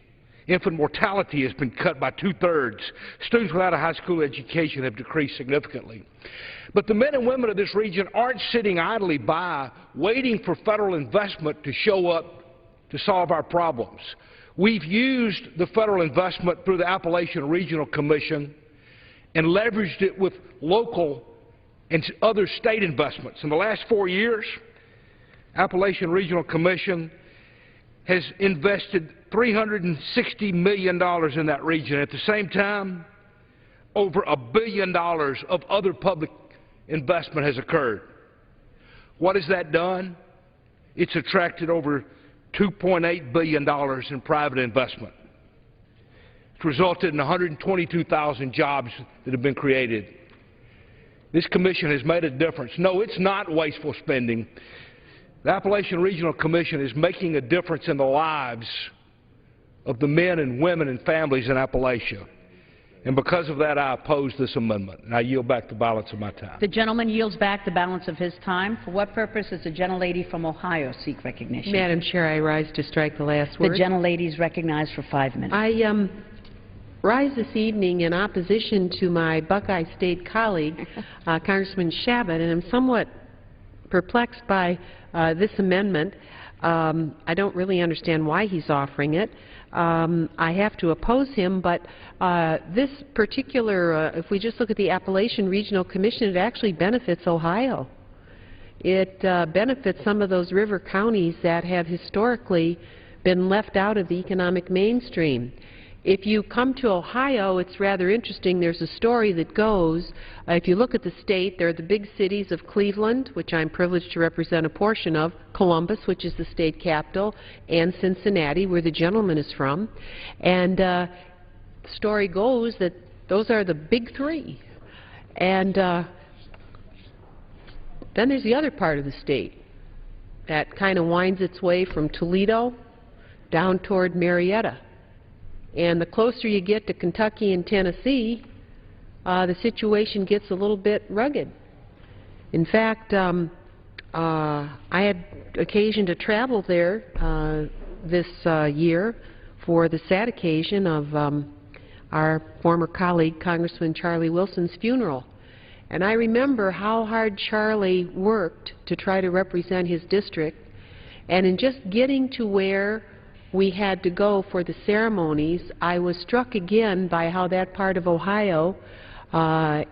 infant mortality has been cut by 2/3. Students without a high school education have decreased significantly. But the men and women of this region aren't sitting idly by waiting for federal investment to show up to solve our problems. We've used the federal investment through the Appalachian Regional Commission and leveraged it with local and other state investments. In the last 4 years, Appalachian Regional Commission has invested $360 million in that region. At the same time, over $1 billion of other public investment has occurred. What has that done? It's attracted over $2.8 billion in private investment. It's resulted in 122,000 jobs that have been created. This commission has made a difference. No, it's not wasteful spending. The Appalachian Regional Commission is making a difference in the lives of the men and women and families in Appalachia. And because of that, I oppose this amendment, and I yield back the balance of my time. The gentleman yields back the balance of his time. For what purpose does the gentlelady from Ohio seek recognition? Madam Chair, I rise to strike the last word. The gentlelady is recognized for 5 minutes. I rise this evening in opposition to my Buckeye State colleague, Congressman Shabbat, and I'm somewhat perplexed by this amendment. I don't really understand why he's offering it. I have to oppose him, but this particular, if we just look at the Appalachian Regional Commission, it actually benefits Ohio. it benefits some of those river counties that have historically been left out of the economic mainstream. If you come to Ohio, it's rather interesting. There's a story that goes, if you look at the state, there are the big cities of Cleveland, which I'm privileged to represent a portion of, Columbus, which is the state capital, and Cincinnati, where the gentleman is from. And the story goes that those are the big three. And then there's the other part of the state that kind of winds its way from Toledo down toward Marietta. And the closer you get to Kentucky and Tennessee, the situation gets a little bit rugged. In fact, I had occasion to travel there this year for the sad occasion of our former colleague, Congressman Charlie Wilson's funeral. And I remember how hard Charlie worked to try to represent his district, and in just getting to where we had to go for the ceremonies, I was struck again by how that part of Ohio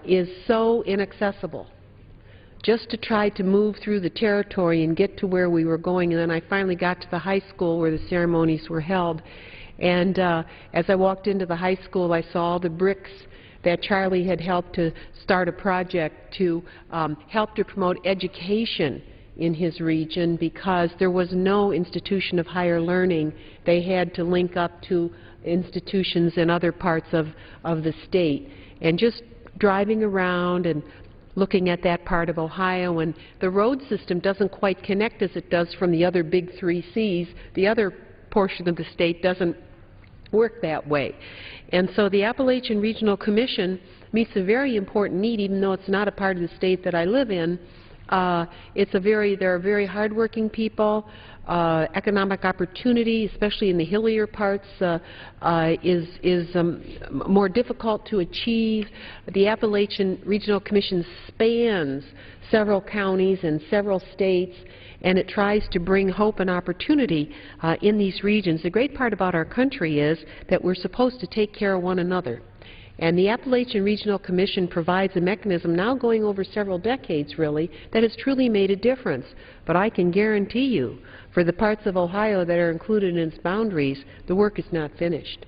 is so inaccessible. Just to try to move through the territory and get to where we were going, and then I finally got to the high school where the ceremonies were held. And as I walked into the high school, I saw all the bricks that Charlie had helped to start a project to help to promote education in his region, because there was no institution of higher learning. They had to link up to institutions in other parts of the state. And just driving around and looking at that part of Ohio, and the road system doesn't quite connect as it does from the other big 3 Cs. The other portion of the state doesn't work that way. And so the Appalachian Regional Commission meets a very important need, even though it's not a part of the state that I live in. They're very hardworking people. Economic opportunity, especially in the hillier parts, is more difficult to achieve. The Appalachian Regional Commission spans several counties and several states, and it tries to bring hope and opportunity in these regions. The great part about our country is that we're supposed to take care of one another. And the Appalachian Regional Commission provides a mechanism now going over several decades, really, that has truly made a difference. But I can guarantee you, for the parts of Ohio that are included in its boundaries, the work is not finished.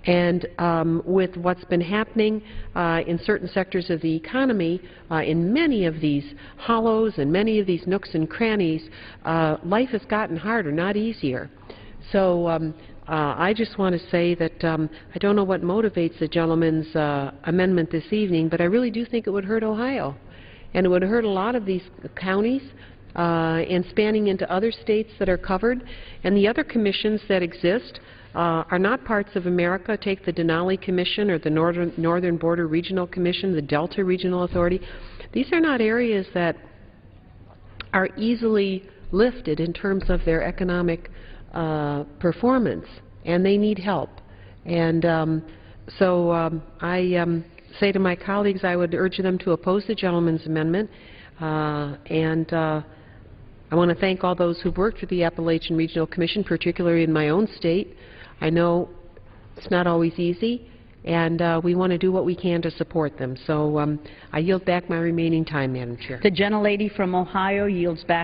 And with what's been happening in certain sectors of the economy, in many of these hollows and many of these nooks and crannies, life has gotten harder, not easier. So I just want to say that I don't know what motivates the gentleman's amendment this evening, but I really do think it would hurt Ohio. And it would hurt a lot of these counties and spanning into other states that are covered. And the other commissions that exist are not parts of America. Take the Denali Commission or the Northern Border Regional Commission, the Delta Regional Authority. These are not areas that are easily lifted in terms of their economic performance, and they need help. And I say to my colleagues, I would urge them to oppose the gentleman's amendment. I want to thank all those who've worked for the Appalachian Regional Commission, particularly in my own state. I know it's not always easy, and we want to do what we can to support them. So I yield back my remaining time, Madam Chair. The gentlelady from Ohio yields back